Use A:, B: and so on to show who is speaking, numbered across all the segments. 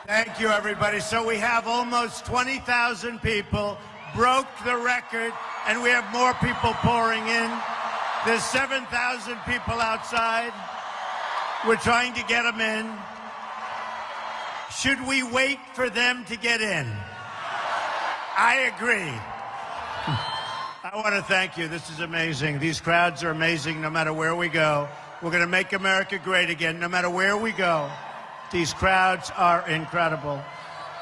A: Thank you, everybody. So we have almost 20,000 people, broke the record, and we have more people pouring in. There's 7,000 people outside. We're trying to get them in. Should we wait for them to get in? I agree. I want to thank you. This is amazing. These crowds are amazing no matter where we go. We're going to make America great again no matter where we go. These crowds are incredible.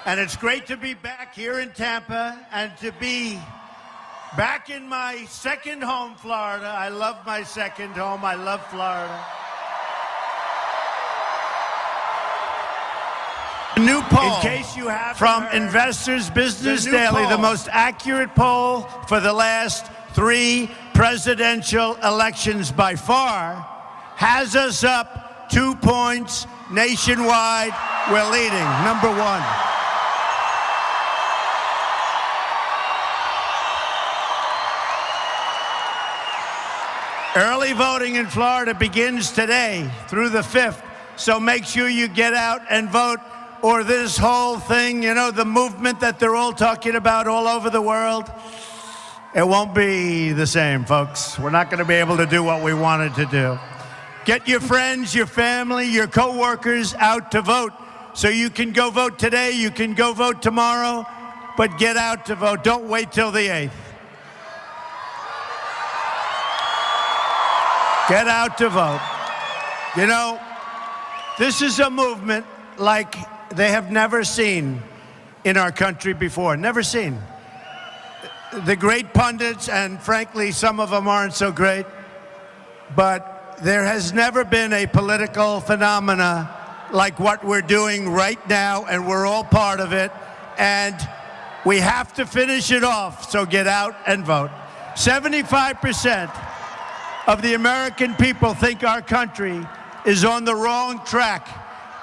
A: And it's great to be back here in Tampa and to be back in my second home, Florida. I love my second home. I love Florida. A new poll, in case you have, from Investors Business Daily, the most accurate poll for the last 3 presidential elections by far, has us up 2 points nationwide. We're leading, number 1. Early voting in Florida begins today through the 5th, so make sure you get out and vote, or this whole thing, you know, the movement that they're all talking about all over the world, it won't be the same, folks. We're not going to be able to do what we wanted to do. Get your friends, your family, your co-workers out to vote. So you can go vote today, you can go vote tomorrow, but get out to vote. Don't wait till the 8th. Get out to vote. You know, this is a movement like they have never seen in our country before. Never seen. The great pundits, and frankly, some of them aren't so great, but there has never been a political phenomena like what we're doing right now, and we're all part of it, and we have to finish it off, so get out and vote. 75% of the American people think our country is on the wrong track,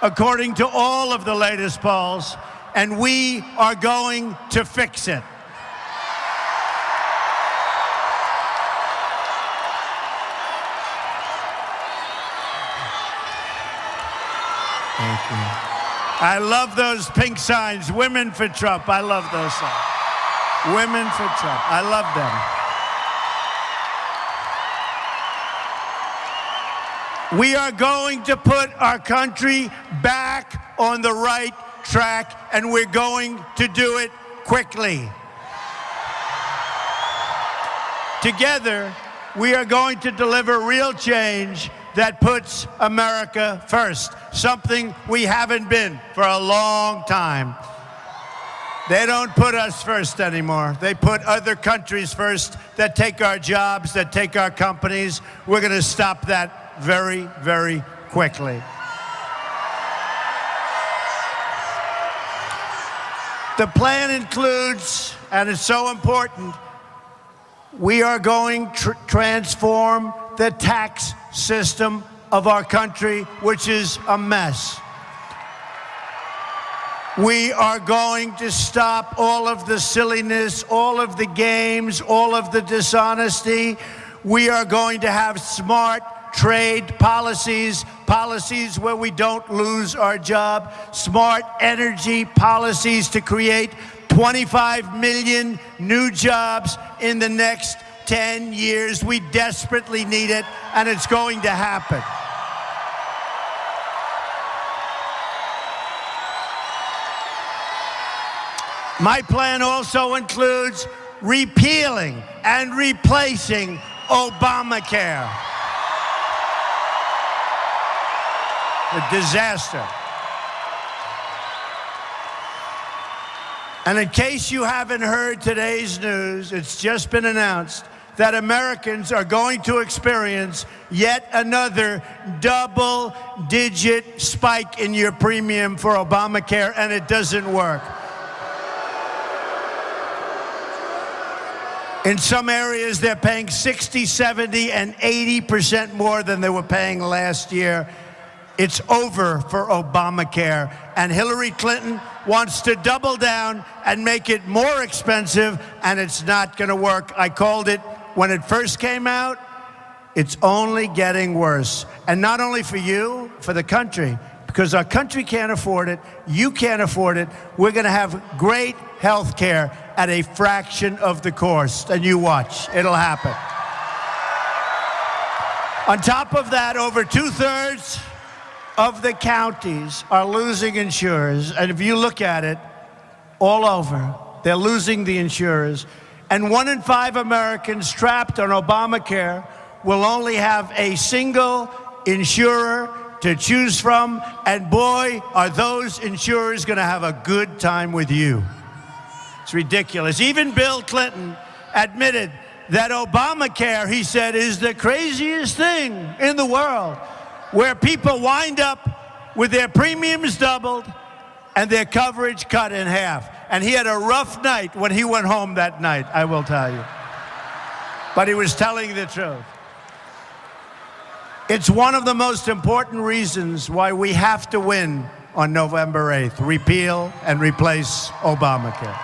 A: according to all of the latest polls, and we are going to fix it. Thank you. I love those pink signs, Women for Trump. I love those signs. Women for Trump. I love them. We are going to put our country back on the right track, and we're going to do it quickly. Together, we are going to deliver real change that puts America first, something we haven't been for a long time. They don't put us first anymore. They put other countries first that take our jobs, that take our companies. We're going to stop that very, very quickly. The plan includes, and it's so important, we are going to transform the tax system of our country, which is a mess. We are going to stop all of the silliness, all of the games, all of the dishonesty. We are going to have smart trade policies, policies where we don't lose our job, smart energy policies to create 25 million new jobs in the next 10 years. We desperately need it, and it's going to happen. My plan also includes repealing and replacing Obamacare. A disaster. And in case you haven't heard today's news, it's just been announced that Americans are going to experience yet another double-digit spike in your premium for Obamacare, and it doesn't work. In some areas, they're paying 60, 70, and 80% more than they were paying last year. It's over for Obamacare, and Hillary Clinton wants to double down and make it more expensive, and it's not going to work. I called it when it first came out. It's only getting worse, and not only for you, for the country, because our country can't afford it. You can't afford it. We're going to have great health care at a fraction of the cost. And you watch. It'll happen. On top of that, over 2/3 of the counties are losing insurers. And if you look at it, all over, they're losing the insurers. And 1 in 5 Americans trapped on Obamacare will only have a single insurer to choose from. And boy, are those insurers going to have a good time with you. It's ridiculous. Even Bill Clinton admitted that Obamacare, he said, is the craziest thing in the world, where people wind up with their premiums doubled and their coverage cut in half. And he had a rough night when he went home that night, I will tell you. But he was telling the truth. It's one of the most important reasons why we have to win on November 8th. Repeal and replace Obamacare.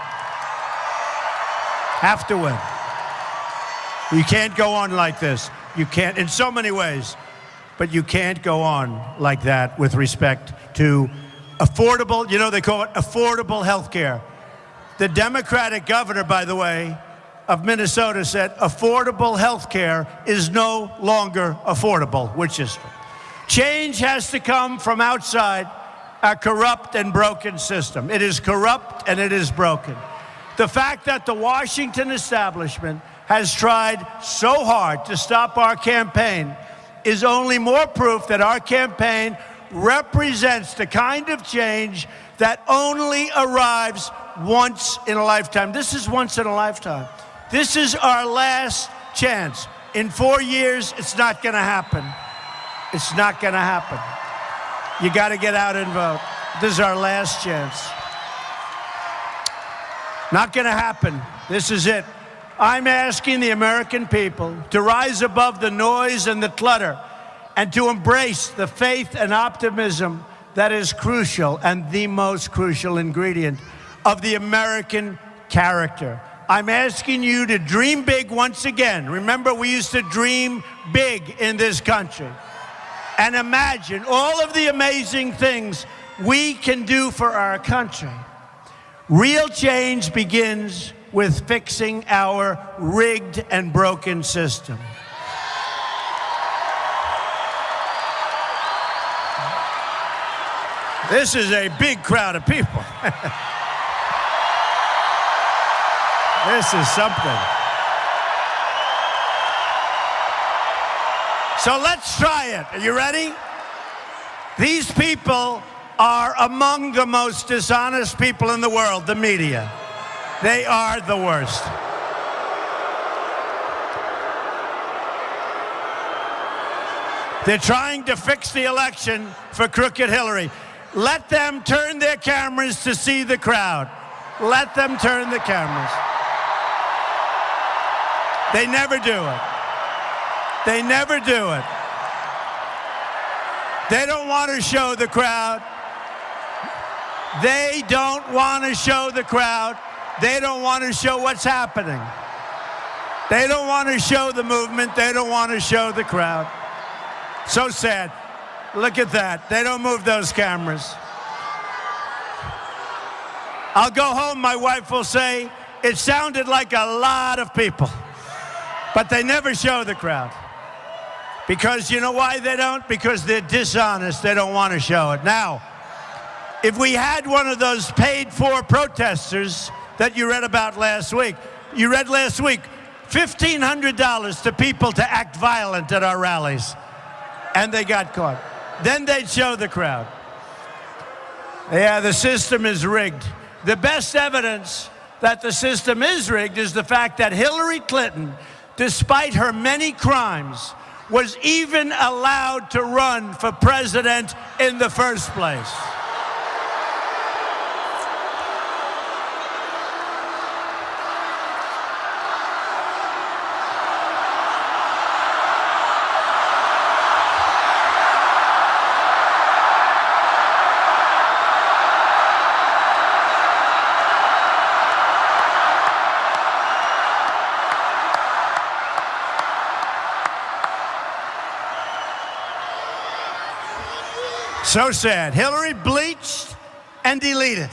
A: Have to win. You can't go on like this. You can't, in so many ways, but you can't go on like that with respect to affordable, you know, they call it affordable health care. The Democratic governor, by the way, of Minnesota said affordable health care is no longer affordable, which is true. Change has to come from outside a corrupt and broken system. It is corrupt and it is broken. The fact that the Washington establishment has tried so hard to stop our campaign is only more proof that our campaign represents the kind of change that only arrives once in a lifetime. This is once in a lifetime. This is our last chance. In 4 years, it's not going to happen. It's not going to happen. You got to get out and vote. This is our last chance. Not going to happen. This is it. I'm asking the American people to rise above the noise and the clutter and to embrace the faith and optimism that is crucial and the most crucial ingredient of the American character. I'm asking you to dream big once again. Remember, we used to dream big in this country. And imagine all of the amazing things we can do for our country. Real change begins with fixing our rigged and broken system. This is a big crowd of people. This is something. So let's try it. Are you ready? These people are among the most dishonest people in the world, the media. They are the worst. They're trying to fix the election for crooked Hillary. Let them turn their cameras to see the crowd. Let them turn the cameras. They never do it. They never do it. They don't want to show the crowd. They don't want to show the crowd. They don't want to show what's happening. They don't want to show the movement. They don't want to show the crowd. So sad. Look at that. They don't move those cameras. I'll go home, my wife will say, it sounded like a lot of people. But they never show the crowd. Because you know why they don't? Because they're dishonest. They don't want to show it. Now, if we had one of those paid-for protesters that you read about last week, you read last week, $1,500 to people to act violent at our rallies. And they got caught. Then they'd show the crowd. Yeah, the system is rigged. The best evidence that the system is rigged is the fact that Hillary Clinton, despite her many crimes, was even allowed to run for president in the first place. So sad. Hillary bleached and deleted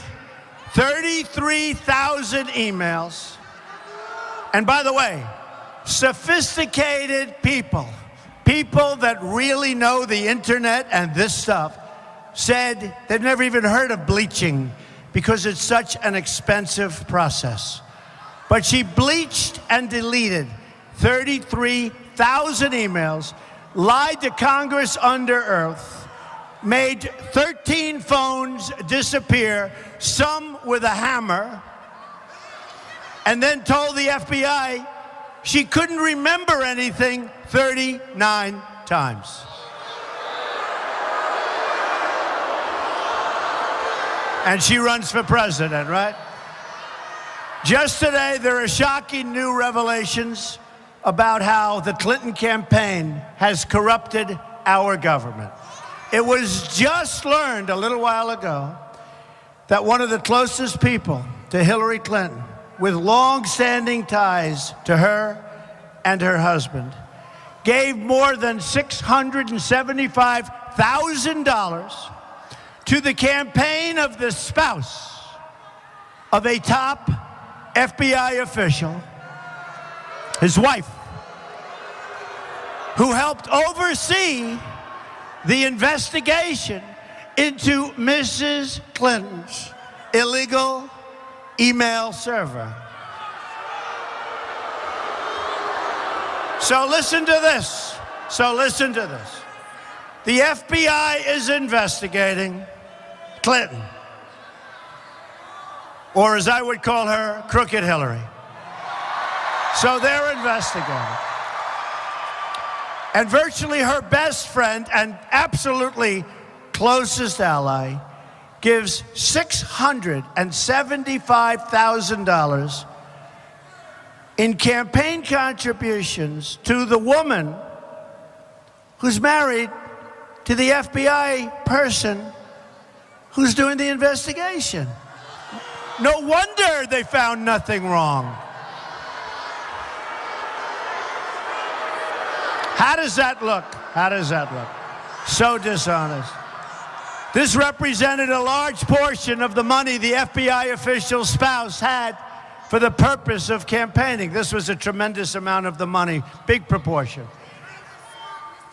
A: 33,000 emails. And by the way, sophisticated people that really know the internet and this stuff, said they've never even heard of bleaching because it's such an expensive process. But she bleached and deleted 33,000 emails, lied to Congress under oath, made 13 phones disappear, some with a hammer, and then told the FBI she couldn't remember anything 39 times. And she runs for president, right? Just today, there are shocking new revelations about how the Clinton campaign has corrupted our government. It was just learned a little while ago that one of the closest people to Hillary Clinton, with long-standing ties to her and her husband, gave more than $675,000 to the campaign of the spouse of a top FBI official, his wife, who helped oversee the investigation into Mrs. Clinton's illegal email server. So listen to this. The FBI is investigating Clinton, or as I would call her, Crooked Hillary. So they're investigating. And virtually her best friend and absolutely closest ally gives $675,000 in campaign contributions to the woman who's married to the FBI person who's doing the investigation. No wonder they found nothing wrong. How does that look? So dishonest. This represented a large portion of the money the FBI official's spouse had for the purpose of campaigning. This was a tremendous amount of the money, big proportion.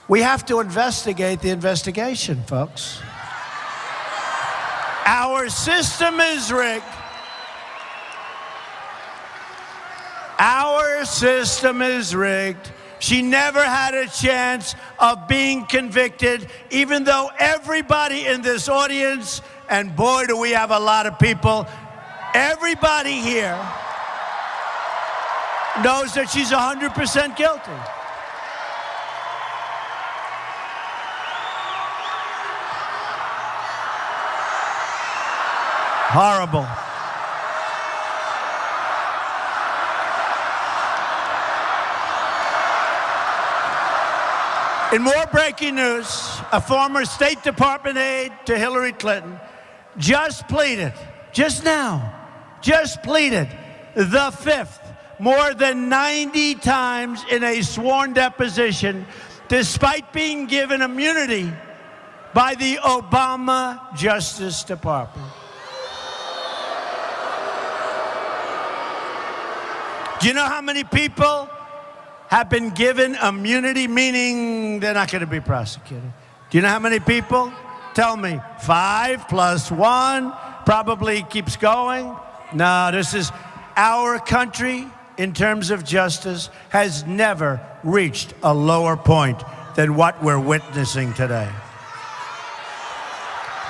A: We have to investigate the investigation, folks. Our system is rigged. Our system is rigged. She never had a chance of being convicted, even though everybody in this audience, and boy, do we have a lot of people, everybody here knows that she's 100% guilty. Horrible. In more breaking news, a former State Department aide to Hillary Clinton just pleaded the fifth, more than 90 times in a sworn deposition, despite being given immunity by the Obama Justice Department. Do you know how many people have been given immunity, meaning they're not going to be prosecuted? Do you know how many people? Tell me. 5 plus 1 probably keeps going. No, this is our country in terms of justice has never reached a lower point than what we're witnessing today.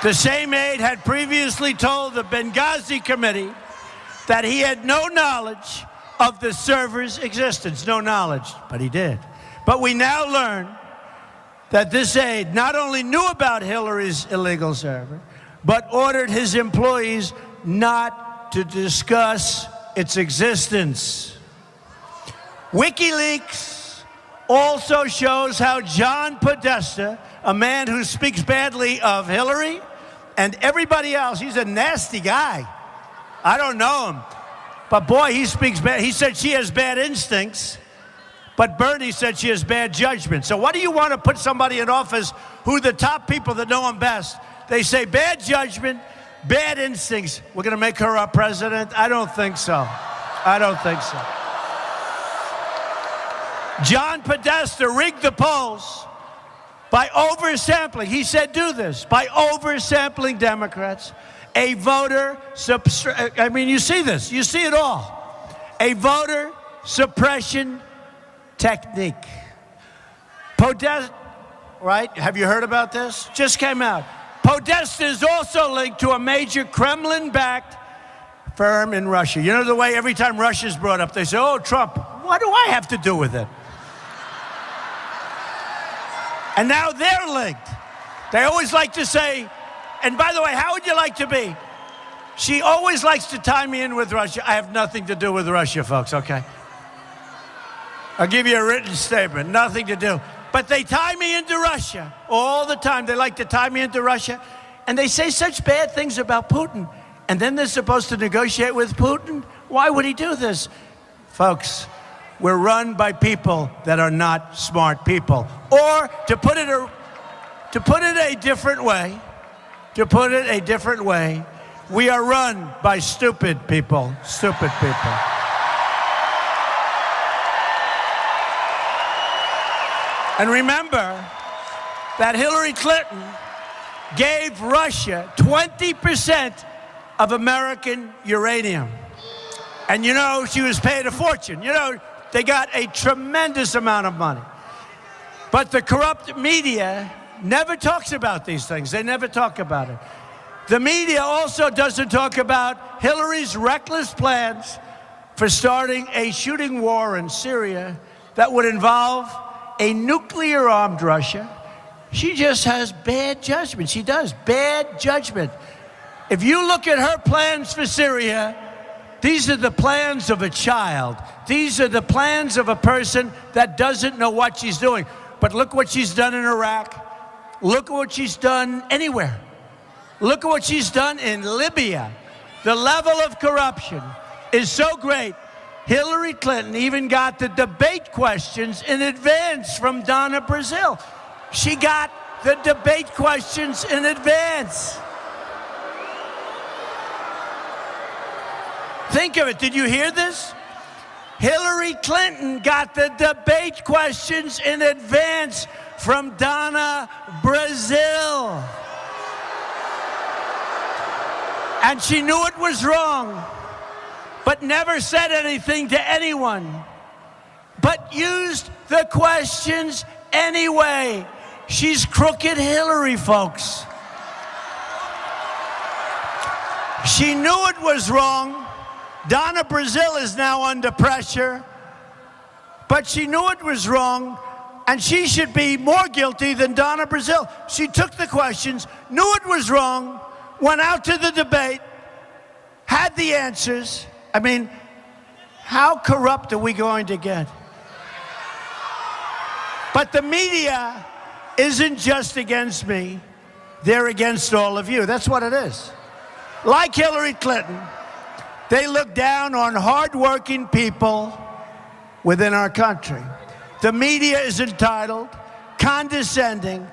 A: The same aide had previously told the Benghazi committee that he had no knowledge of the server's existence. No knowledge, but he did. But we now learn that this aide not only knew about Hillary's illegal server, but ordered his employees not to discuss its existence. WikiLeaks also shows how John Podesta, a man who speaks badly of Hillary and everybody else, he's a nasty guy. I don't know him. But boy, he speaks bad. He said she has bad instincts. But Bernie said she has bad judgment. So what do you want to put somebody in office who the top people that know him best? They say bad judgment, bad instincts. We're going to make her our president? I don't think so. I don't think so. John Podesta rigged the polls by oversampling. He said do this. By oversampling Democrats. A voter, I mean, you see this. You see it all. A voter suppression technique. Podesta, right? Have you heard about this? Just came out. Podesta is also linked to a major Kremlin-backed firm in Russia. You know the way every time Russia's brought up, they say, oh, Trump, what do I have to do with it? And now they're linked. They always like to say, and by the way, how would you like to be? She always likes to tie me in with Russia. I have nothing to do with Russia, folks, okay? I'll give you a written statement, nothing to do. But they tie me into Russia all the time. They like to tie me into Russia. And they say such bad things about Putin. And then they're supposed to negotiate with Putin? Why would he do this? Folks, we're run by people that are not smart people. Or to put it a different way, we are run by stupid people. Stupid people. And remember that Hillary Clinton gave Russia 20% of American uranium. And you know, she was paid a fortune. You know, they got a tremendous amount of money. But the corrupt media never talks about these things. They never talk about it. The media also doesn't talk about Hillary's reckless plans for starting a shooting war in Syria that would involve a nuclear-armed Russia. She just has bad judgment. She does. Bad judgment. If you look at her plans for Syria, these are the plans of a child. These are the plans of a person that doesn't know what she's doing. But look what she's done in Iraq. Look at what she's done anywhere. Look at what she's done in Libya. The level of corruption is so great. Hillary Clinton even got the debate questions in advance from Donna Brazile. She got the debate questions in advance. Think of it. Did you hear this? Hillary Clinton got the debate questions in advance from Donna Brazile. And she knew it was wrong, but never said anything to anyone, but used the questions anyway. She's crooked Hillary, folks. She knew it was wrong. Donna Brazile is now under pressure, but she knew it was wrong, and she should be more guilty than Donna Brazile. She took the questions, knew it was wrong, went out to the debate, had the answers. I mean, how corrupt are we going to get? But the media isn't just against me. They're against all of you. That's what it is. Like Hillary Clinton, they look down on hardworking people within our country. The media is entitled, condescending,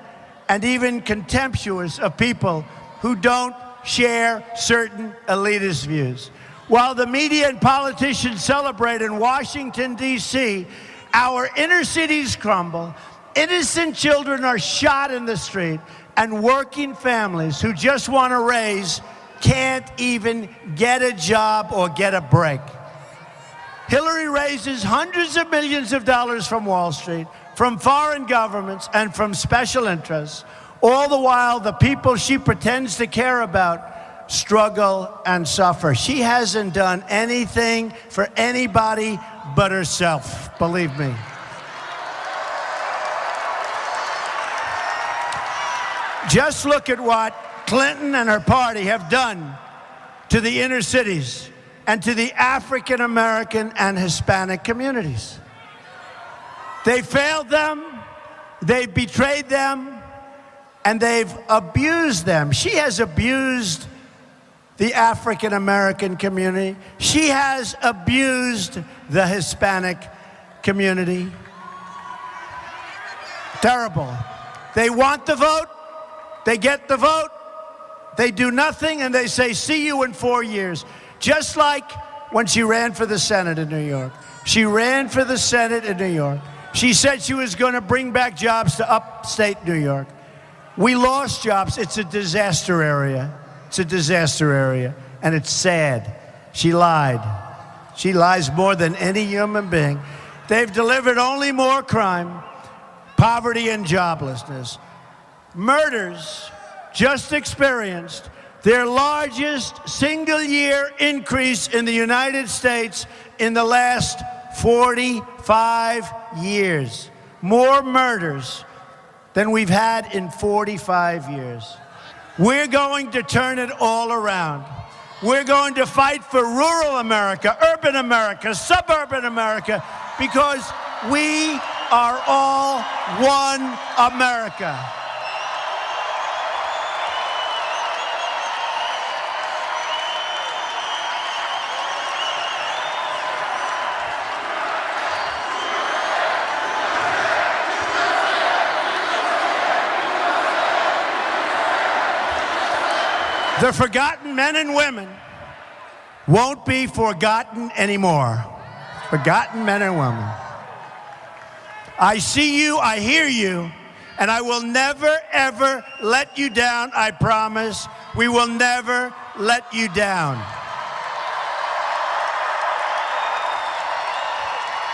A: and even contemptuous of people who don't share certain elitist views. While the media and politicians celebrate in Washington, D.C., our inner cities crumble, innocent children are shot in the street, and working families who just want to raise can't even get a job or get a break. Hillary raises hundreds of millions of dollars from Wall Street, from foreign governments, and from special interests. All the while, the people she pretends to care about struggle and suffer. She hasn't done anything for anybody but herself, believe me. Just look at what Clinton and her party have done to the inner cities and to the African American and Hispanic communities. They failed them, they've betrayed them, and they've abused them. She has abused the African American community. She has abused the Hispanic community. Terrible. They want the vote. They get the vote. They do nothing, and they say, see you in 4 years. Just like when she ran for the Senate in New York. She ran for the Senate in New York. She said she was going to bring back jobs to upstate New York. We lost jobs. It's a disaster area. It's a disaster area, and it's sad. She lied. She lies more than any human being. They've delivered only more crime, poverty, and joblessness. Murders just experienced their largest single-year increase in the United States in the last 45 years. More murders than we've had in 45 years. We're going to turn it all around. We're going to fight for rural America, urban America, suburban America, because we are all one America. The forgotten men and women won't be forgotten anymore. Forgotten men and women. I see you, I hear you, and I will never, ever let you down, I promise. We will never let you down.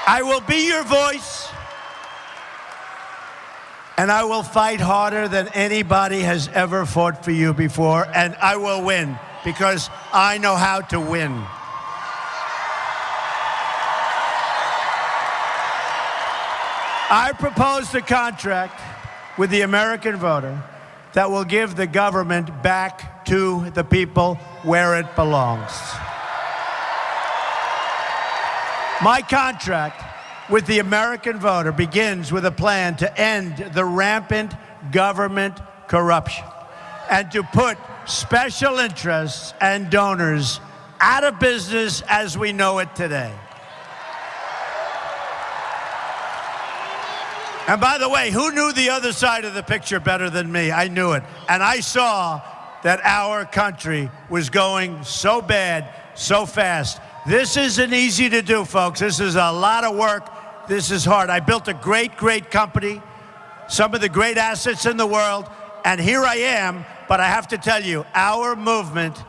A: I will be your voice, and I will fight harder than anybody has ever fought for you before, and I will win, because I know how to win. I proposed a contract with the American voter that will give the government back to the people where it belongs. My contract with the American voter begins with a plan to end the rampant government corruption and to put special interests and donors out of business as we know it today. And by the way, who knew the other side of the picture better than me? I knew it. And I saw that our country was going so bad, so fast. This isn't easy to do, folks. This is a lot of work. This is hard. I built a great, great company, some of the great assets in the world, and here I am. But I have to tell you, our movement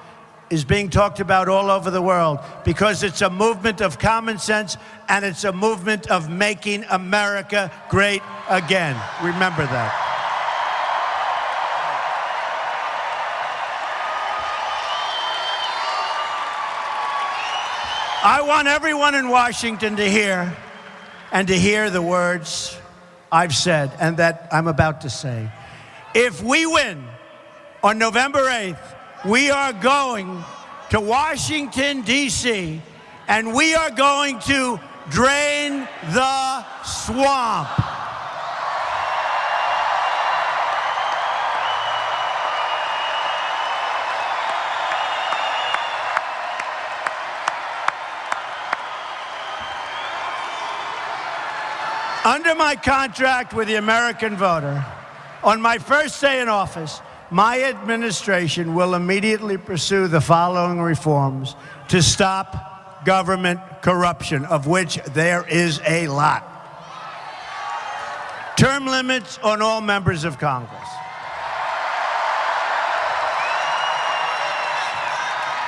A: is being talked about all over the world because it's a movement of common sense and it's a movement of making America great again. Remember that. I want everyone in Washington to hear the words I've said and that I'm about to say. If we win on November 8th, we are going to Washington, D.C., and we are going to drain the swamp. Under my contract with the American voter, on my first day in office, my administration will immediately pursue the following reforms to stop government corruption, of which there is a lot. Term limits on all members of Congress.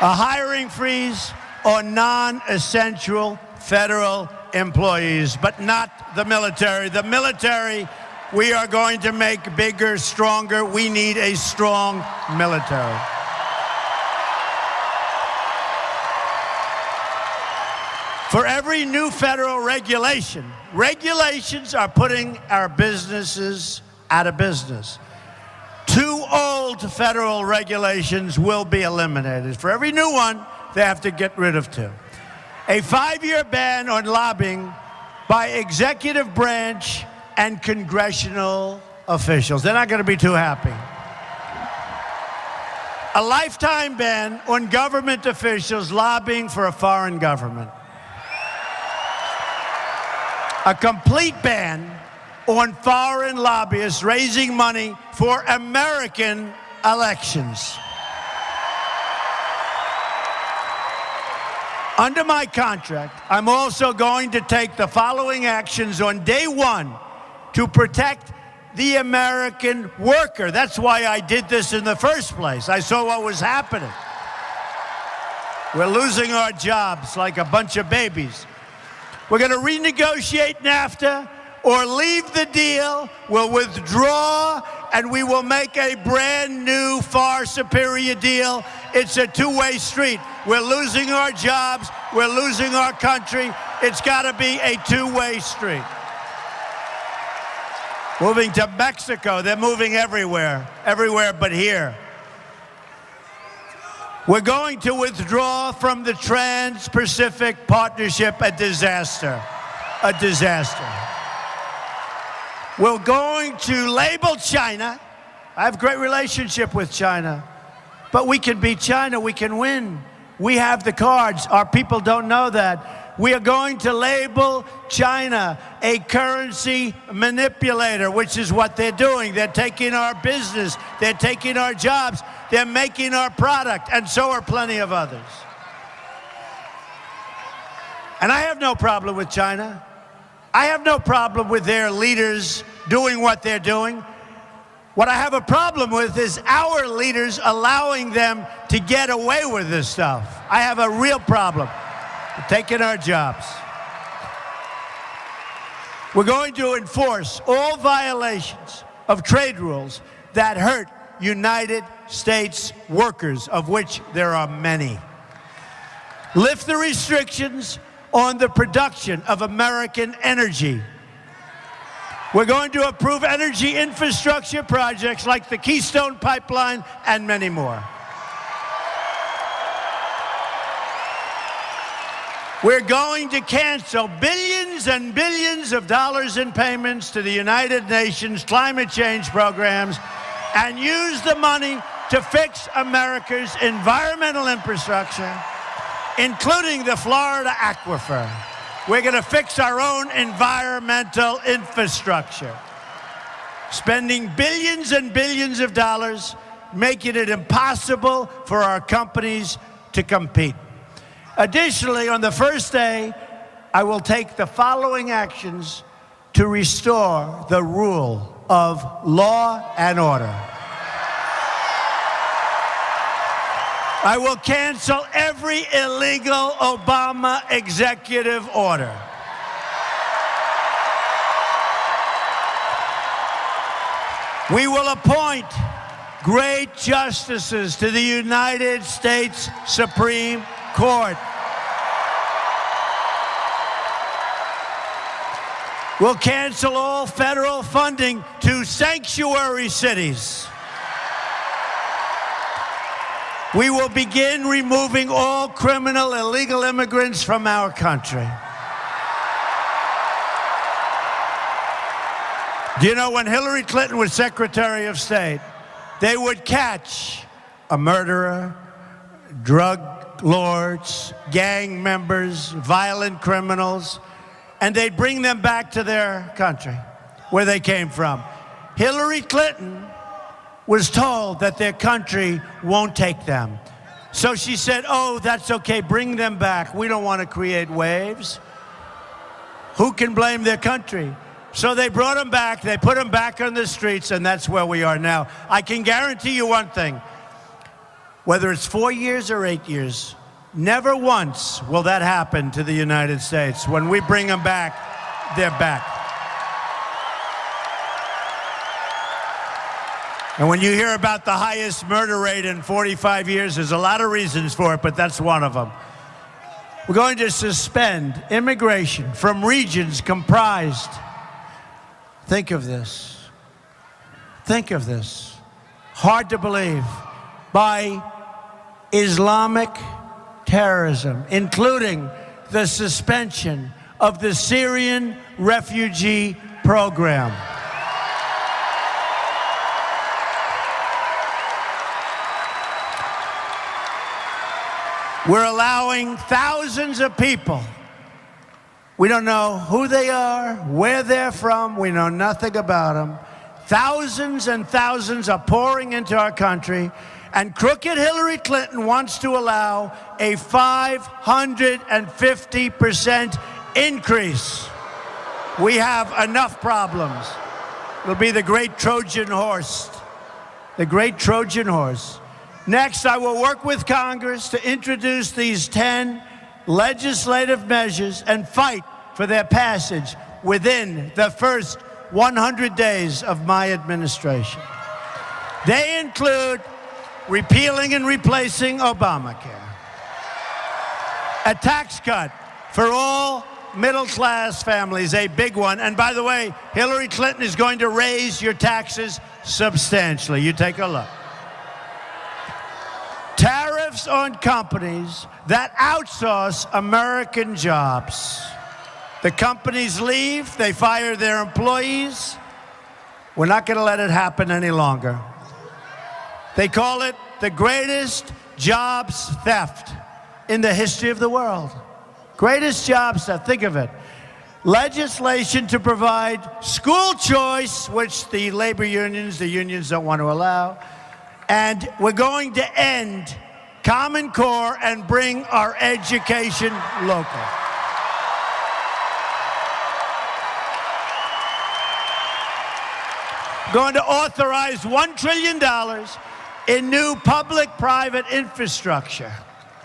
A: A hiring freeze on non-essential federal employees, but not the military. The military, we are going to make bigger, stronger. We need a strong military. For every new federal regulation, regulations are putting our businesses out of business. 2 old federal regulations will be eliminated. For every new one, they have to get rid of 2. A 5-year ban on lobbying by executive branch and congressional officials. They're not going to be too happy. A lifetime ban on government officials lobbying for a foreign government. A complete ban on foreign lobbyists raising money for American elections. Under my contract, I'm also going to take the following actions on day one to protect the American worker. That's why I did this in the first place. I saw what was happening. We're losing our jobs like a bunch of babies. We're going to renegotiate NAFTA or leave the deal. We'll withdraw, and we will make a brand new, far superior deal. It's a two-way street. We're losing our jobs. We're losing our country. It's got to be a two-way street. Moving to Mexico. They're moving everywhere but here. We're going to withdraw from the Trans-Pacific Partnership. A disaster. A disaster. We're going to label China. I have a great relationship with China. But we can beat China. We can win. We have the cards. Our people don't know that. We are going to label China a currency manipulator, which is what they're doing. They're taking our business. They're taking our jobs. They're making our product. And so are plenty of others. And I have no problem with China. I have no problem with their leaders doing what they're doing. What I have a problem with is our leaders allowing them to get away with this stuff. I have a real problem with taking our jobs. We're going to enforce all violations of trade rules that hurt United States workers, of which there are many. Lift the restrictions on the production of American energy. We're going to approve energy infrastructure projects like the Keystone Pipeline and many more. We're going to cancel billions and billions of dollars in payments to the United Nations climate change programs and use the money to fix America's environmental infrastructure, including the Florida aquifer. We're going to fix our own environmental infrastructure, spending billions and billions of dollars, making it impossible for our companies to compete. Additionally, on the first day, I will take the following actions to restore the rule of law and order. I will cancel every illegal Obama executive order. We will appoint great justices to the United States Supreme Court. We'll cancel all federal funding to sanctuary cities. We will begin removing all criminal illegal immigrants from our country. Do you know when Hillary Clinton was Secretary of State, they would catch a murderer, drug lords, gang members, violent criminals, and they'd bring them back to their country, where they came from. Hillary Clinton was told that their country won't take them. So she said, oh, that's okay, bring them back. We don't want to create waves. Who can blame their country? So they brought them back, they put them back on the streets, and that's where we are now. I can guarantee you one thing, whether it's 4 years or 8 years, never once will that happen to the United States. When we bring them back, they're back. And when you hear about the highest murder rate in 45 years, there's a lot of reasons for it, but that's one of them. We're going to suspend immigration from regions comprised, think of this, hard to believe, by Islamic terrorism, including the suspension of the Syrian refugee program. We're allowing thousands of people We don't know who they are, where they're from. We know nothing about them. Thousands and thousands are pouring into our country, and crooked Hillary Clinton wants to allow a 550% increase. We have enough problems. It'll be the great Trojan horse. The great Trojan horse. Next, I will work with Congress to introduce these 10 legislative measures and fight for their passage within the first 100 days of my administration. They include repealing and replacing Obamacare, a tax cut for all middle-class families, a big one. And by the way, Hillary Clinton is going to raise your taxes substantially. You take a look. Tariffs on companies that outsource American jobs. The companies leave, they fire their employees. We're not going to let it happen any longer. They call it the greatest jobs theft in the history of the world. Greatest jobs theft, think of it. Legislation to provide school choice, which the labor unions, the unions don't want to allow. And we're going to end Common Core and bring our education local. Going to authorize $1 trillion in new public-private infrastructure.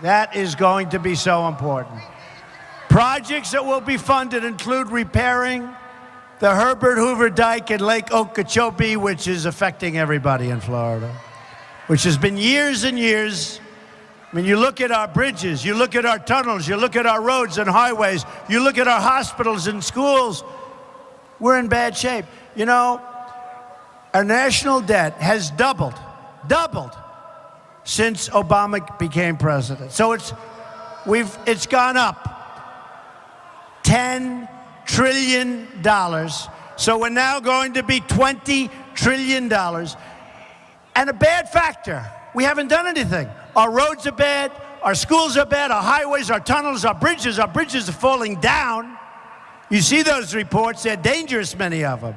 A: That is going to be so important. Projects that will be funded include repairing the Herbert Hoover Dike in Lake Okeechobee, which is affecting everybody in Florida, which has been years and years. I mean, you look at our bridges, you look at our tunnels, you look at our roads and highways, you look at our hospitals and schools, we're in bad shape. You know, our national debt has doubled since Obama became president. So it's gone up $10 trillion. So we're now going to be $20 trillion. And a bad factor, we haven't done anything. Our roads are bad, our schools are bad, our highways, our tunnels, our bridges are falling down. You see those reports, they're dangerous, many of them.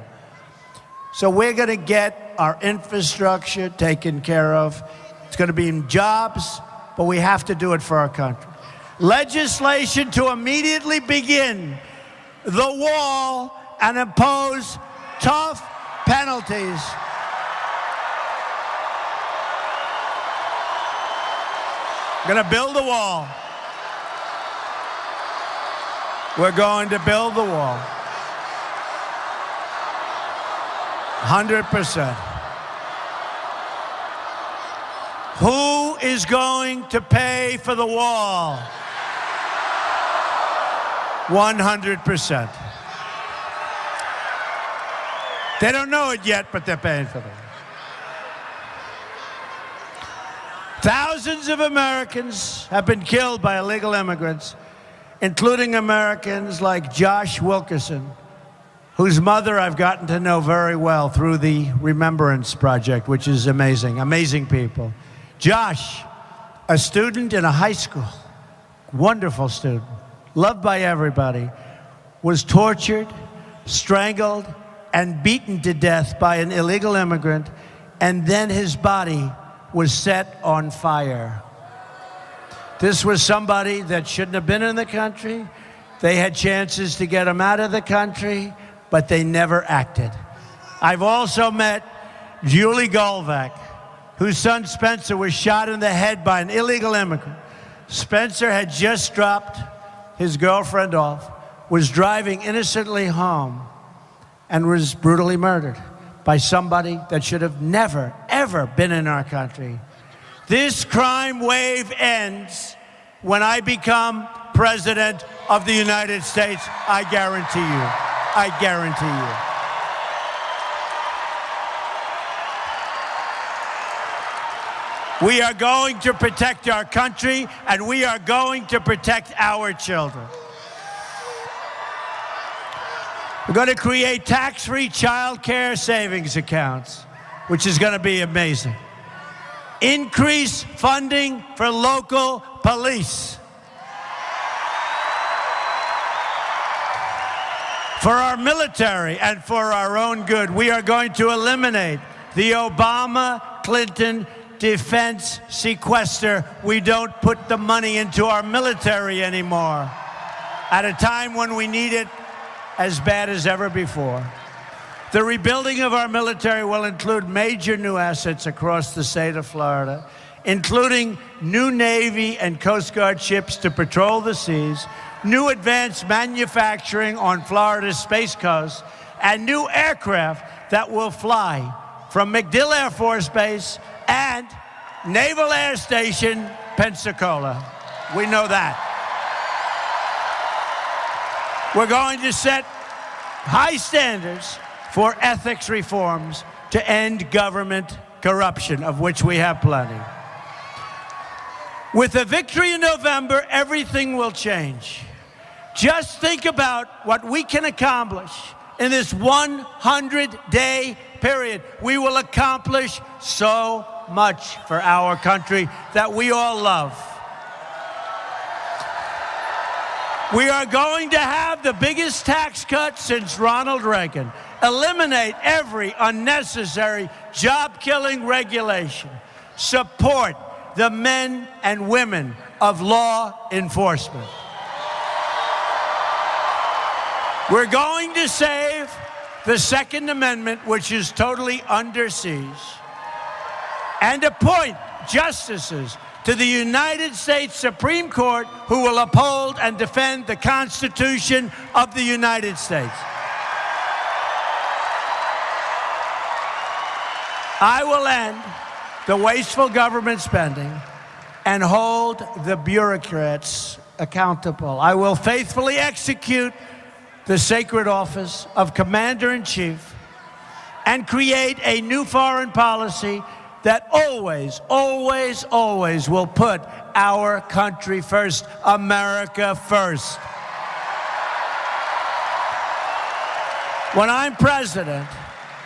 A: So we're going to get our infrastructure taken care of. It's going to be in jobs, but we have to do it for our country. Legislation to immediately begin the wall and impose tough penalties. We're going to build a wall. We're going to build the wall. 100%. Who is going to pay for the wall? 100%. They don't know it yet, but they're paying for it. Thousands of Americans have been killed by illegal immigrants, including Americans like Josh Wilkerson, whose mother I've gotten to know very well through the Remembrance Project, which is amazing, amazing people. Josh, a student in a high school, wonderful student, loved by everybody, was tortured, strangled, and beaten to death by an illegal immigrant, and then his body was set on fire. This was somebody that shouldn't have been in the country. They had chances to get him out of the country, but they never acted. I've also met Julie Golvac, whose son Spencer was shot in the head by an illegal immigrant. Spencer had just dropped his girlfriend off, was driving innocently home, and was brutally murdered by somebody that should have never, ever been in our country. This crime wave ends when I become President of the United States. I guarantee you. I guarantee you. We are going to protect our country, and we are going to protect our children. We're going to create tax-free child care savings accounts, which is going to be amazing. Increase funding for local police. For our military and for our own good, we are going to eliminate the Obama-Clinton defense sequester. We don't put the money into our military anymore at a time when we need it as bad as ever before. The rebuilding of our military will include major new assets across the state of Florida, including new Navy and Coast Guard ships to patrol the seas, new advanced manufacturing on Florida's Space Coast, and new aircraft that will fly from MacDill Air Force Base and Naval Air Station, Pensacola. We know that. We're going to set high standards for ethics reforms to end government corruption, of which we have plenty. With a victory in November, everything will change. Just think about what we can accomplish in this 100-day period. We will accomplish so much for our country that we all love. We are going to have the biggest tax cut since Ronald Reagan. Eliminate every unnecessary job-killing regulation. Support the men and women of law enforcement. We're going to save the Second Amendment, which is totally under siege, and appoint justices to the United States Supreme Court who will uphold and defend the Constitution of the United States. I will end the wasteful government spending and hold the bureaucrats accountable. I will faithfully execute the sacred office of Commander-in-Chief and create a new foreign policy that always, always, always will put our country first, America first. When I'm president,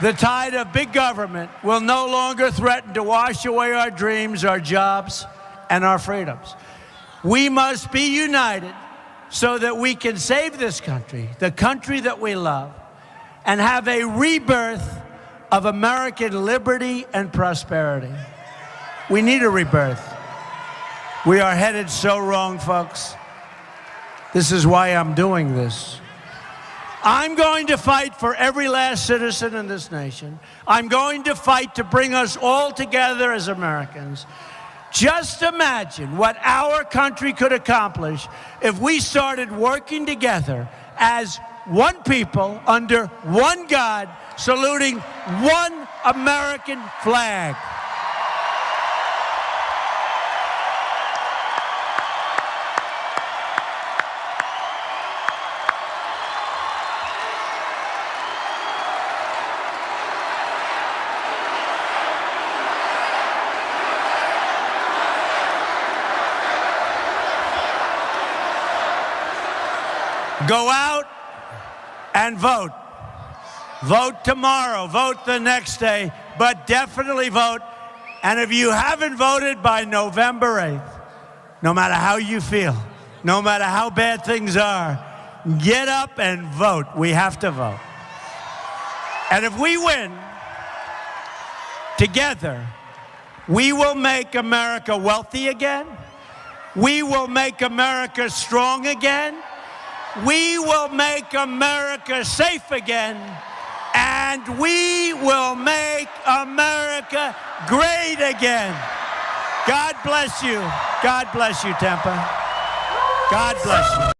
A: the tide of big government will no longer threaten to wash away our dreams, our jobs, and our freedoms. We must be united so that we can save this country, the country that we love, and have a rebirth of American liberty and prosperity. We need a rebirth. We are headed so wrong, folks. This is why I'm doing this. I'm going to fight for every last citizen in this nation. I'm going to fight to bring us all together as Americans. Just imagine what our country could accomplish if we started working together as one people under one God, saluting one American flag. Go out and vote. Vote tomorrow, vote the next day, but definitely vote. And if you haven't voted by November 8th, no matter how you feel, no matter how bad things are, get up and vote. We have to vote. And if we win together, we will make America wealthy again. We will make America strong again. We will make America safe again, and we will make America great again. God bless you. God bless you, Tampa. God bless you.